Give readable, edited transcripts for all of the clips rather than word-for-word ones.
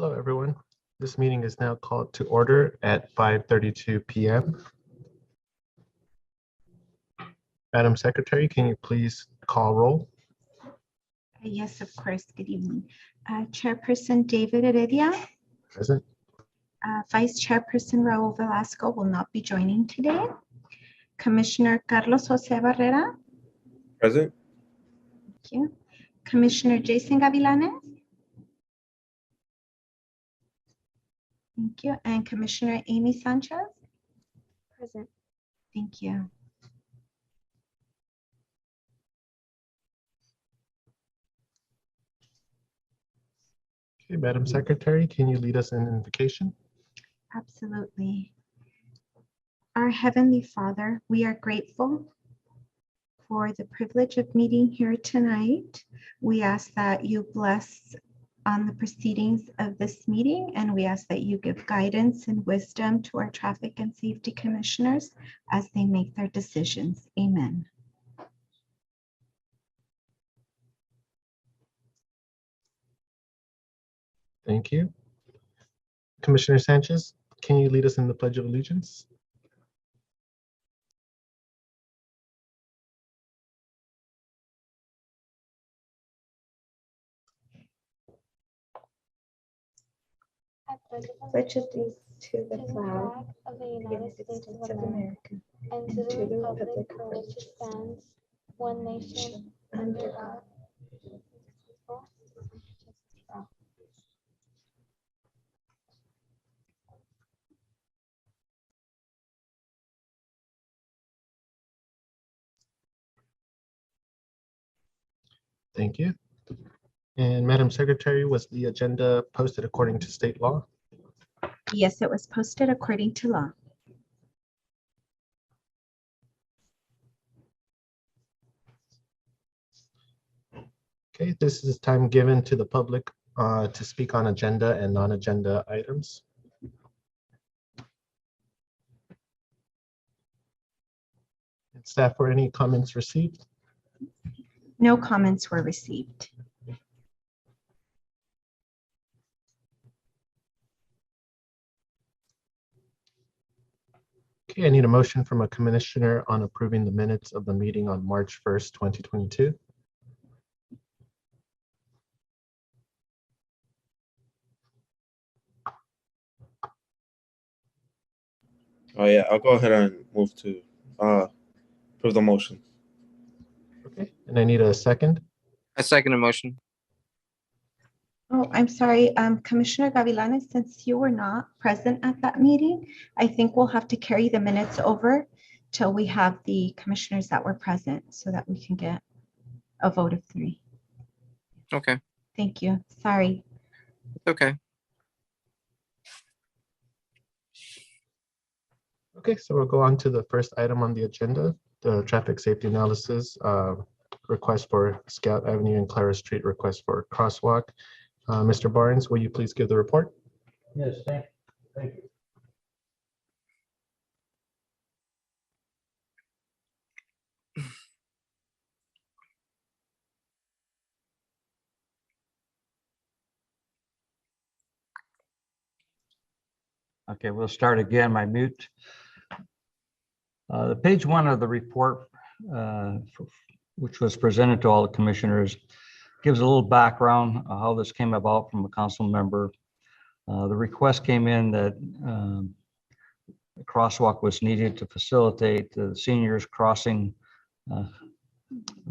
Hello, everyone. This meeting is now called to order at 5:32 p.m. Madam Secretary, can you please call roll? Yes, of course. Good evening. Chairperson David Heredia, Present. Vice Chairperson Raul Velasco will not be joining today. Commissioner Carlos Jose Barrera. Present. Thank you. Commissioner Jason Gavilanes. Thank you. And Commissioner Amy Sanchez. Present. Thank you. Okay, Madam Secretary, can you lead us in invocation? Absolutely. Our Heavenly Father, we are grateful for the privilege of meeting here tonight. We ask that you bless on the proceedings of this meeting, and we ask that you give guidance and wisdom to our traffic and safety commissioners as they make their decisions. Amen. Thank you. Commissioner Sanchez, can you lead us in the Pledge of Allegiance? Pledge allegiance to the flag of the United States of America and to the republic for which it stands, one nation, under God. Thank you. And Madam Secretary, was the agenda posted according to state law? Yes, it was posted according to law. Okay, this is time given to the public to speak on agenda and non-agenda items. And staff, were any comments received? No comments were received. Okay, I need a motion from a commissioner on approving the minutes of the meeting on March 1st, 2022. Oh yeah, I'll go ahead and move to approve the motion. Okay, and I need a second. I second the motion. Oh, I'm sorry, Commissioner Gavilanes, since you were not present at that meeting, I think we'll have to carry the minutes over till we have the commissioners that were present so that we can get a vote of 3. Okay, Thank you. Sorry. okay. Okay, so we'll go on to the first item on the agenda, the traffic safety analysis, request for Scout Avenue and Clara Street, request for crosswalk. Mr. Barnes, will you please give the report? Yes, thank you. Okay, we'll start again, my mute. The page 1 of the report, which was presented to all the commissioners, gives a little background of how this came about from a council member. The request came in that a crosswalk was needed to facilitate the seniors crossing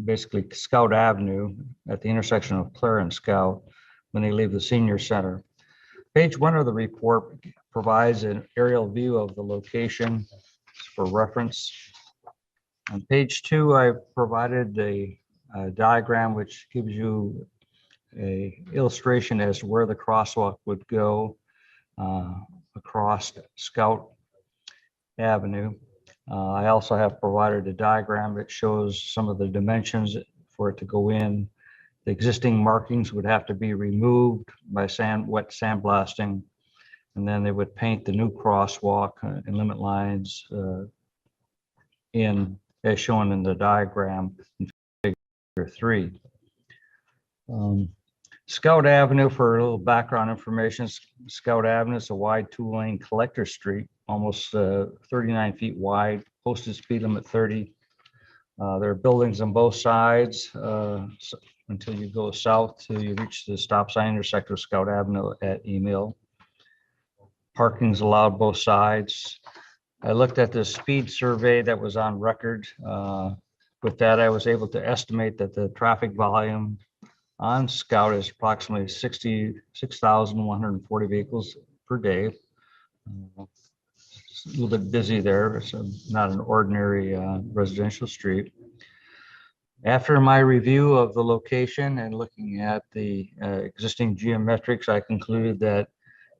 basically Scout Avenue at the intersection of Clara and Scout when they leave the senior center. Page 1 of the report provides an aerial view of the location for reference. On page 2, I provided a diagram which gives you a illustration as to where the crosswalk would go across Scout Avenue. I also have provided a diagram that shows some of the dimensions for it to go in. The existing markings would have to be removed by wet sandblasting, and then they would paint the new crosswalk and limit lines in as shown in the diagram in figure 3. Scout Avenue, for a little background information, Scout Avenue is a wide two-lane collector street, almost 39 feet wide, posted speed limit 30. There are buildings on both sides until you go south till you reach the stop sign intersector of Scout Avenue at Emil. Parking's allowed both sides. I looked at the speed survey that was on record. With that, I was able to estimate that the traffic volume on Scout is approximately 66,140 vehicles per day. It's a little bit busy there. It's not an ordinary residential street. After my review of the location and looking at the existing geometrics, I concluded that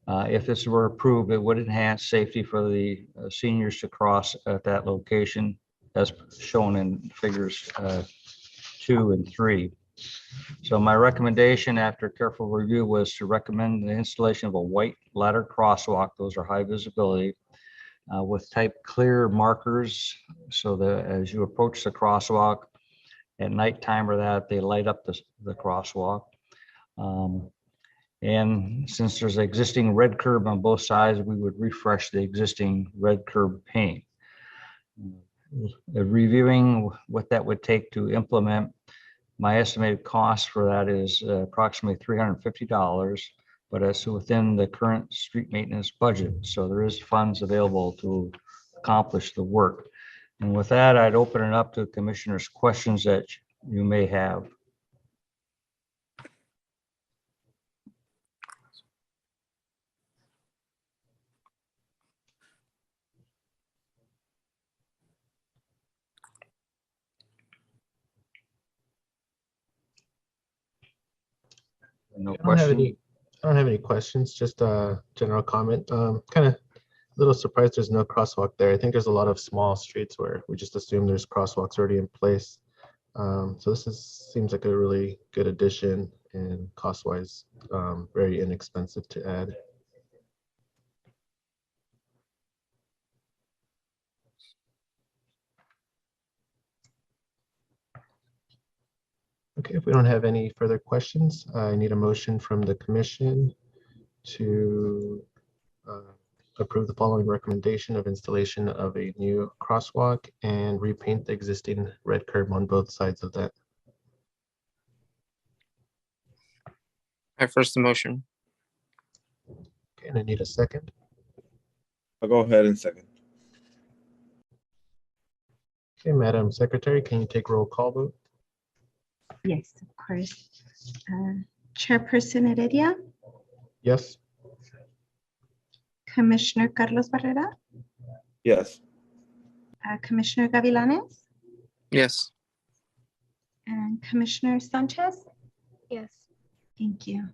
if this were approved, it would enhance safety for the seniors to cross at that location, as shown in figures 2 and 3. So my recommendation after careful review was to recommend the installation of a white ladder crosswalk. Those are high visibility with type clear markers, so that as you approach the crosswalk at nighttime or that, they light up the crosswalk. And since there's an existing red curb on both sides, we would refresh the existing red curb paint. Reviewing what that would take to implement, my estimated cost for that is approximately $350, but it's within the current street maintenance budget. So there is funds available to accomplish the work. And with that, I'd open it up to commissioners' questions that you may have. No I don't have question? any questions, just a general comment. Kind of a little surprised there's no crosswalk there. I think there's a lot of small streets where we just assume there's crosswalks already in place. So this seems like a really good addition, and cost-wise, very inexpensive to add. Okay, if we don't have any further questions, I need a motion from the commission to approve the following recommendation of installation of a new crosswalk and repaint the existing red curb on both sides of that. I first the motion. Okay, and I need a second. I'll go ahead and second. Okay, Madam Secretary, can you take roll call vote? Yes, of course. Chairperson Heredia, Yes. Commissioner Carlos Barrera, Yes. Commissioner Gavilanes, Yes. and Commissioner Sanchez. Yes. Thank you.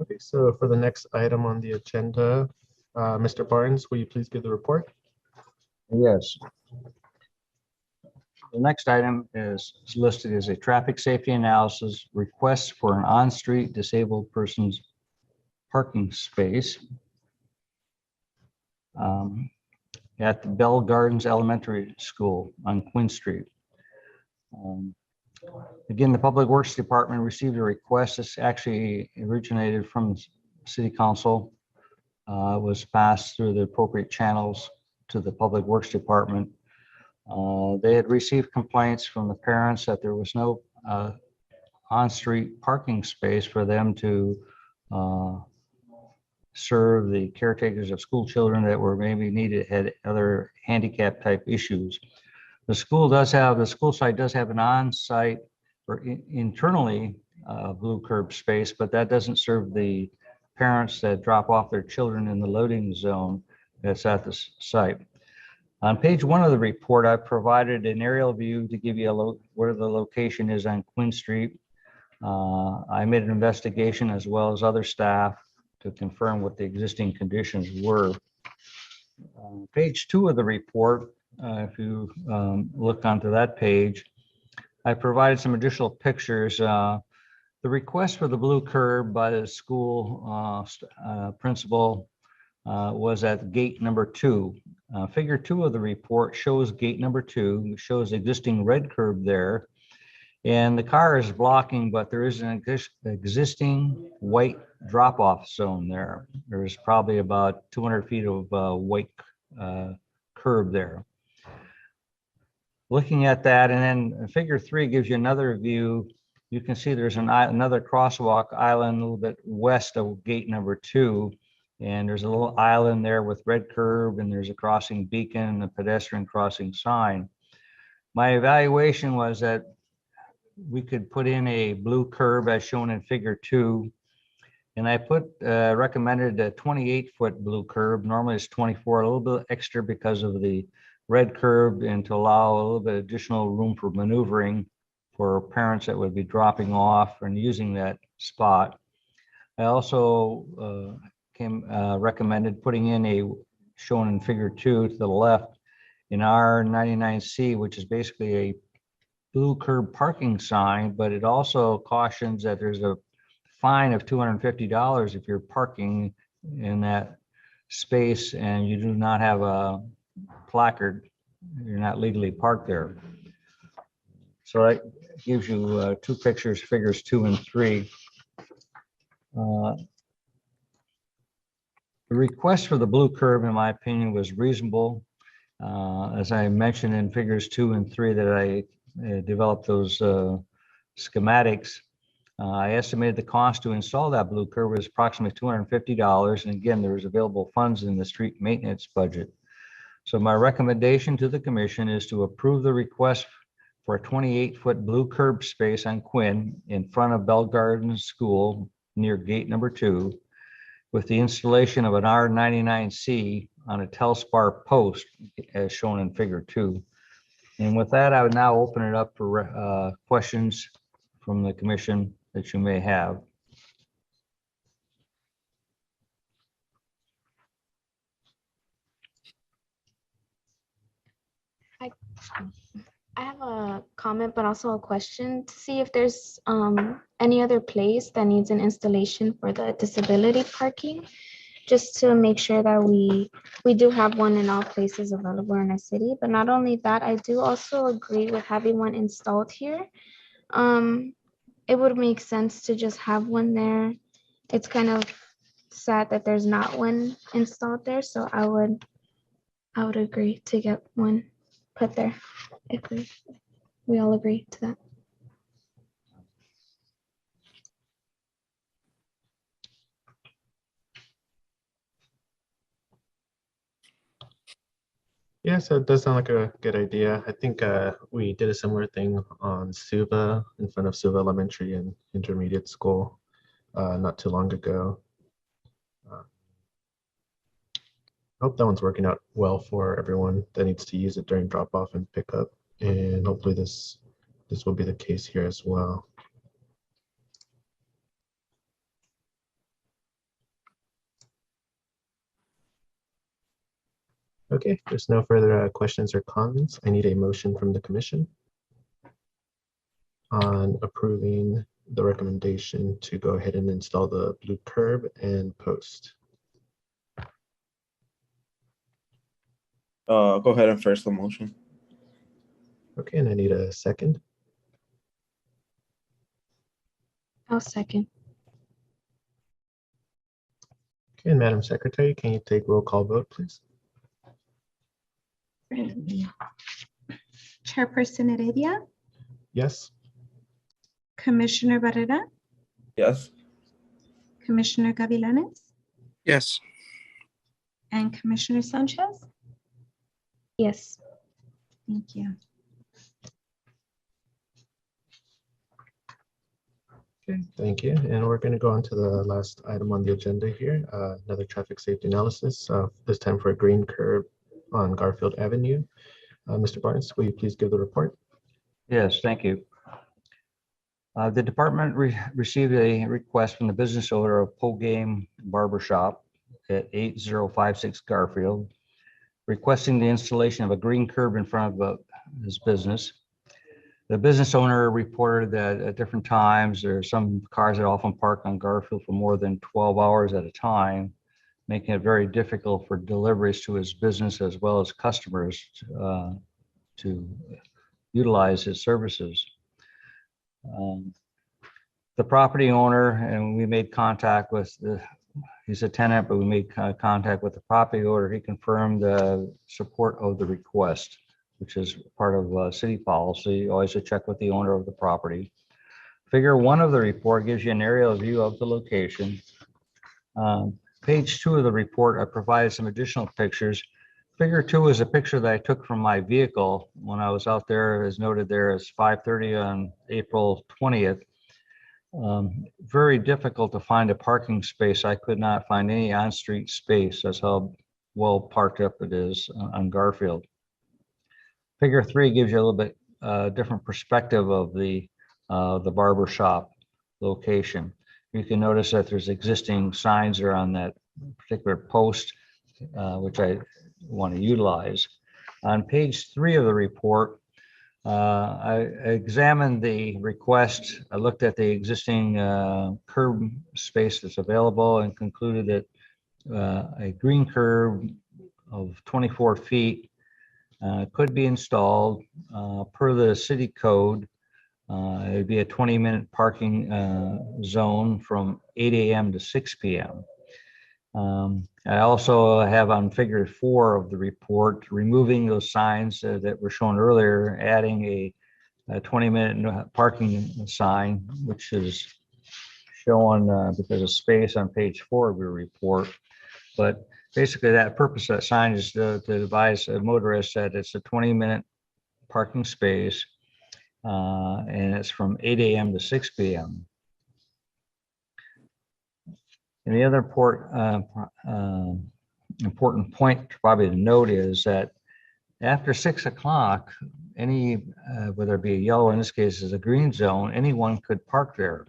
Okay, so for the next item on the agenda, Mr. Barnes, will you please give the report? Yes. The next item is listed as a traffic safety analysis request for an on-street disabled person's parking space at the Bell Gardens Elementary School on Quinn Street. Again, the Public Works Department received a request. This actually originated from City Council, was passed through the appropriate channels to the Public Works Department. They had received complaints from the parents that there was no on-street parking space for them to serve the caretakers of school children that were maybe had other handicap type issues. The school site does have an on-site or internally blue curb space, but that doesn't serve the parents that drop off their children in the loading zone that's at the site. On page 1 of the report, I provided an aerial view to give you where the location is on Quinn Street. I made an investigation as well as other staff to confirm what the existing conditions were. Page 2 of the report, if you look onto that page, I provided some additional pictures. The request for the blue curb by the school principal was at gate number 2. Figure 2 of the report shows gate number 2, which shows existing red curb there. And the car is blocking, but there is an existing white drop-off zone there. There's probably about 200 feet of white curb there. Looking at that, and then figure 3 gives you another view. You can see there's another crosswalk island a little bit west of gate number 2. And there's a little island there with red curb, and there's a crossing beacon and a pedestrian crossing sign. My evaluation was that we could put in a blue curb as shown in figure 2. And I recommended a 28-foot blue curb. Normally it's 24, a little bit extra because of the red curb and to allow a little bit additional room for maneuvering for parents that would be dropping off and using that spot. I also recommended putting in a, shown in figure 2 to the left, in R99C, which is basically a blue curb parking sign, but it also cautions that there's a fine of $250 if you're parking in that space and you do not have a placard, you're not legally parked there. So that gives you 2 pictures, figures 2 and 3. The request for the blue curb, in my opinion, was reasonable. As I mentioned in figures 2 and 3 that I developed those schematics, I estimated the cost to install that blue curb was approximately $250. And again, there was available funds in the street maintenance budget. So my recommendation to the commission is to approve the request for a 28-foot blue curb space on Quinn in front of Bell Gardens School near gate number 2, with the installation of an R99C on a Telspar post as shown in figure 2. And with that, I would now open it up for questions from the commission that you may have. I have a comment, but also a question to see if there's any other place that needs an installation for the disability parking, just to make sure that we do have one in all places available in our city. But not only that, I do also agree with having one installed here. It would make sense to just have one there. It's kind of sad that there's not one installed there, so I would agree to get one put there if we all agree to that. Yeah, so it does sound like a good idea. I think we did a similar thing on Suva, in front of Suva Elementary and Intermediate School not too long ago. I hope that one's working out well for everyone that needs to use it during drop-off and pickup. And hopefully this will be the case here as well. Okay, there's no further questions or comments. I need a motion from the commission on approving the recommendation to go ahead and install the blue curb and post. Go ahead and first the motion. Okay, and I need a second. I'll second. Okay, and Madam Secretary, can you take roll call vote, please? Chairperson Heredia, Yes. Commissioner Barrera, Yes. Commissioner Gavilanes, Yes. and Commissioner Sanchez. Yes. Thank you. Okay, thank you. And we're going to go on to the last item on the agenda here, another traffic safety analysis, this time for a green curb on Garfield Avenue. Mr. Barnes, will you please give the report? Yes, thank you. The department received a request from the business owner of Pole Game Barbershop at 8056 Garfield, requesting the installation of a green curb in front of his business. The business owner reported that at different times, there are some cars that often park on Garfield for more than 12 hours at a time. making it very difficult for deliveries to his business as well as customers to utilize his services. The property owner, and we made contact with he's a tenant, but we made contact with the property owner. He confirmed the support of the request, which is part of city policy, always to check with the owner of the property. Figure 1 of the report gives you an aerial view of the location. Page 2 of the report, I provided some additional pictures. Figure 2 is a picture that I took from my vehicle when I was out there, as noted there, as 5:30 on April 20th. Very difficult to find a parking space. I could not find any on-street space. That's how well parked up it is on Garfield. Figure 3 gives you a little bit different perspective of the barber shop location. You can notice that there's existing signs there on that particular post, which I want to utilize. On page 3 of the report, I examined the request. I looked at the existing curb space that's available and concluded that a green curb of 24 feet could be installed per the city code. It'd be a 20-minute parking zone from 8 a.m. to 6 p.m. I also have on figure 4 of the report, removing those signs that were shown earlier, adding a 20-minute parking sign, which is shown because of space on page 4 of your report. But basically that purpose of that sign is to advise motorists that it's a 20-minute parking space and it's from 8 a.m. to 6 p.m. And the other important point probably to note is that after 6 o'clock, any, whether it be a yellow, in this case is a green zone, anyone could park there.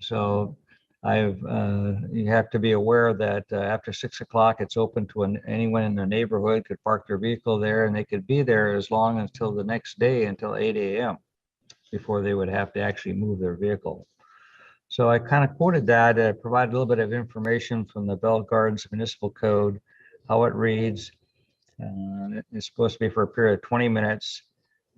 So you have to be aware that after 6 o'clock, it's open to anyone in the neighborhood could park their vehicle there, and they could be there as long until the next day, until 8 a.m. before they would have to actually move their vehicle. So I kind of quoted that, provided a little bit of information from the Bell Gardens Municipal Code, how it reads. It's supposed to be for a period of 20 minutes.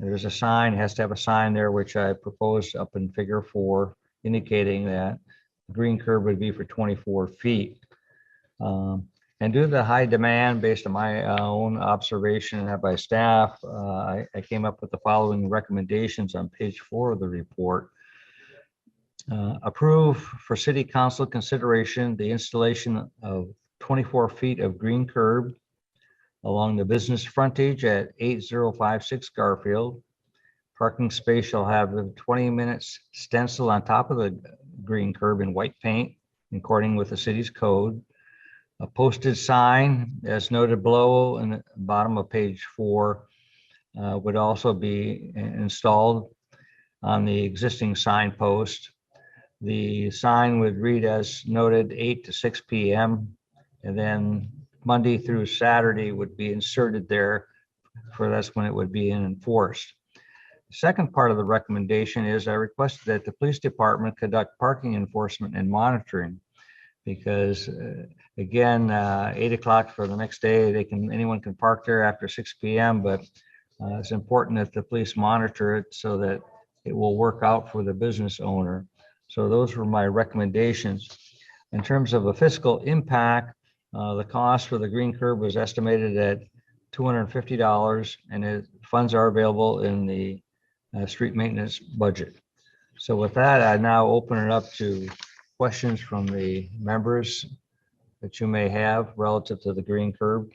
There's a sign, it has to have a sign there, which I proposed up in figure 4, indicating that the green curb would be for 24 feet. And due to the high demand, based on my own observation and by staff, I came up with the following recommendations on page 4 of the report. Approve for city council consideration the installation of 24 feet of green curb along the business frontage at 8056 Garfield. Parking space shall have a 20 minutes stencil on top of the green curb in white paint, according with the city's code. A posted sign, as noted below in the bottom of page 4, would also be installed on the existing signpost. The sign would read as noted 8 to 6 p.m. and then Monday through Saturday would be inserted there, for that's when it would be enforced. The second part of the recommendation is I requested that the police department conduct parking enforcement and monitoring, because again, 8 o'clock for the next day, anyone can park there after 6 p.m. But it's important that the police monitor it so that it will work out for the business owner. So those were my recommendations. In terms of a fiscal impact, the cost for the green curb was estimated at $250, and funds are available in the street maintenance budget. So with that, I now open it up to questions from the members that you may have relative to the green curb.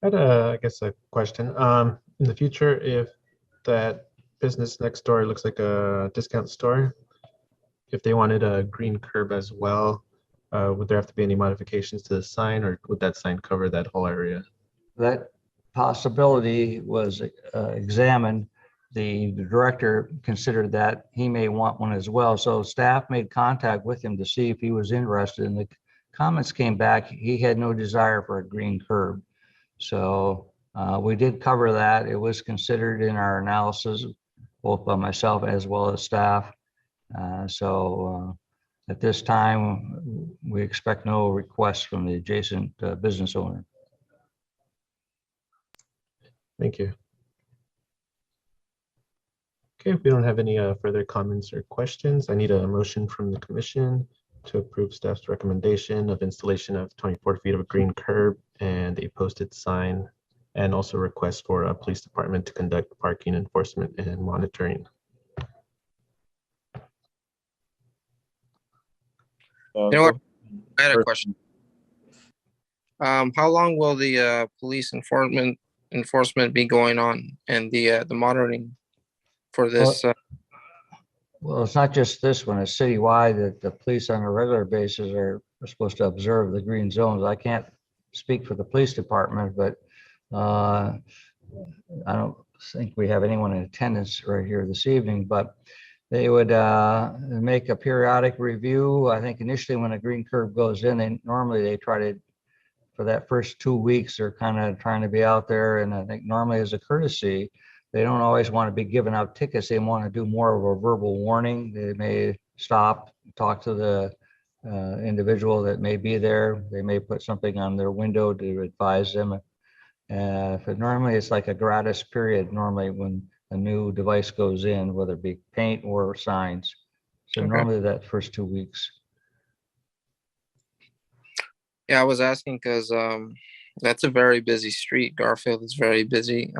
had I guess a question. In the future, if that business next door looks like a discount store, if they wanted a green curb as well, would there have to be any modifications to the sign, or would that sign cover that whole area? That possibility was examined. The director considered that he may want one as well. So staff made contact with him to see if he was interested. And the comments came back, he had no desire for a green curb. So we did cover that. It was considered in our analysis, both by myself as well as staff. At this time, we expect no requests from the adjacent business owner. Thank you. Okay, if we don't have any further comments or questions, I need a motion from the commission to approve staff's recommendation of installation of 24 feet of a green curb and a posted sign, and also request for a police department to conduct parking enforcement and monitoring. You know what? I had a question. How long will the police enforcement be going on, and the monitoring for this? Well, it's not just this one, it's citywide that the police on a regular basis are supposed to observe the green zones. I can't speak for the police department, but I don't think we have anyone in attendance right here this evening, but they would make a periodic review. I think initially when a green curb goes in, they try to, for that first 2 weeks, they're kind of trying to be out there. And I think normally as a courtesy, they don't always want to be giving out tickets. They want to do more of a verbal warning. They may stop, talk to the individual that may be there. They may put something on their window to advise them. But normally it's like a gratis period, normally when a new device goes in, whether it be paint or signs. So Okay. normally that first 2 weeks. Yeah, I was asking because that's a very busy street. Garfield is very busy.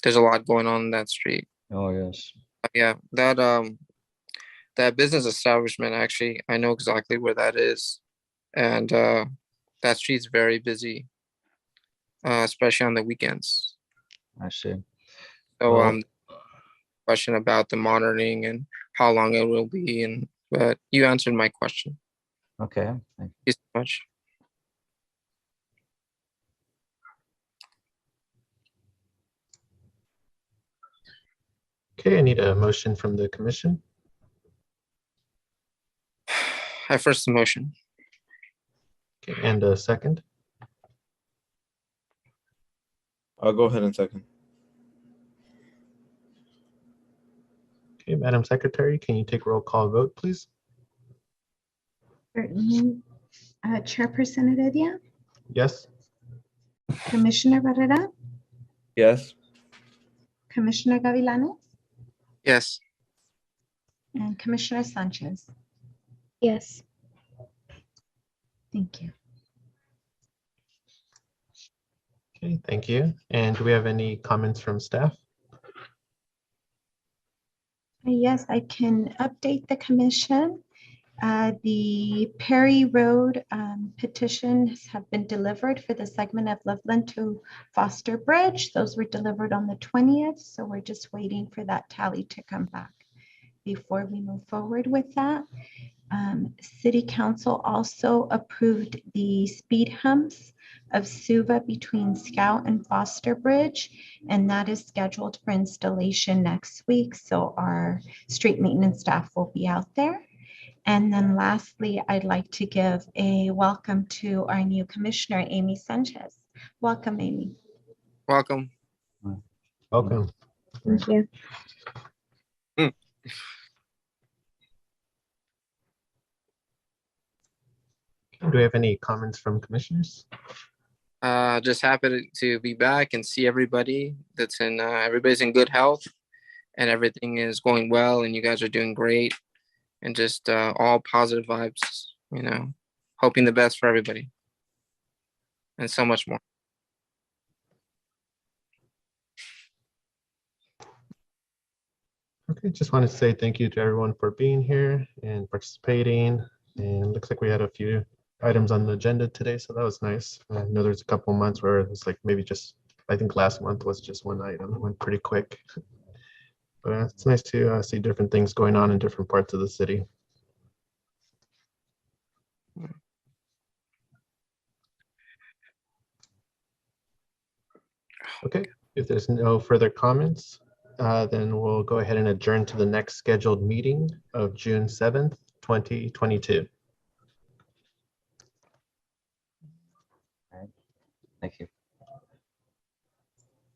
There's a lot going on in that street. Oh, yes. Yeah, that business establishment, actually, I know exactly where that is. And that street's very busy, especially on the weekends. I see. So Well- question about the monitoring and how long it will be, but you answered my question. Okay. Thank you so much. Okay, I need a motion from the commission. I first the motion. Okay, and a second. I'll go ahead and second. Okay, Madam Secretary, can you take roll call vote, please? Certainly. Chairperson Heredia, Yes. Commissioner Barrera, Yes. Commissioner Gavilanes, Yes. and Commissioner Sanchez. Yes. Thank you. Okay, thank you. And do we have any comments from staff? Yes, I can update the commission. The Perry Road petitions have been delivered for the segment of Loveland to Foster Bridge. Those were delivered on the 20th, so we're just waiting for that tally to come back before we move forward with that. City Council also approved the speed humps of Suva between Scout and Foster Bridge, and that is scheduled for installation next week. So our street maintenance staff will be out there. And then lastly, I'd like to give a welcome to our new commissioner, Amy Sanchez. Welcome, Amy. Welcome. Welcome. Thank you. Do we have any comments from commissioners? Just happy to be back and see everybody. Everybody's in good health and everything is going well and you guys are doing great, and just all positive vibes, hoping the best for everybody and so much more. Okay, just wanted to say thank you to everyone for being here and participating. And looks like we had a few items on the agenda today, so that was nice. I know there's a couple months where it's like maybe just, I think last month was just one item, it went pretty quick. But it's nice to see different things going on in different parts of the city. Okay, if there's no further comments, then we'll go ahead and adjourn to the next scheduled meeting of June 7th, 2022. Thank you.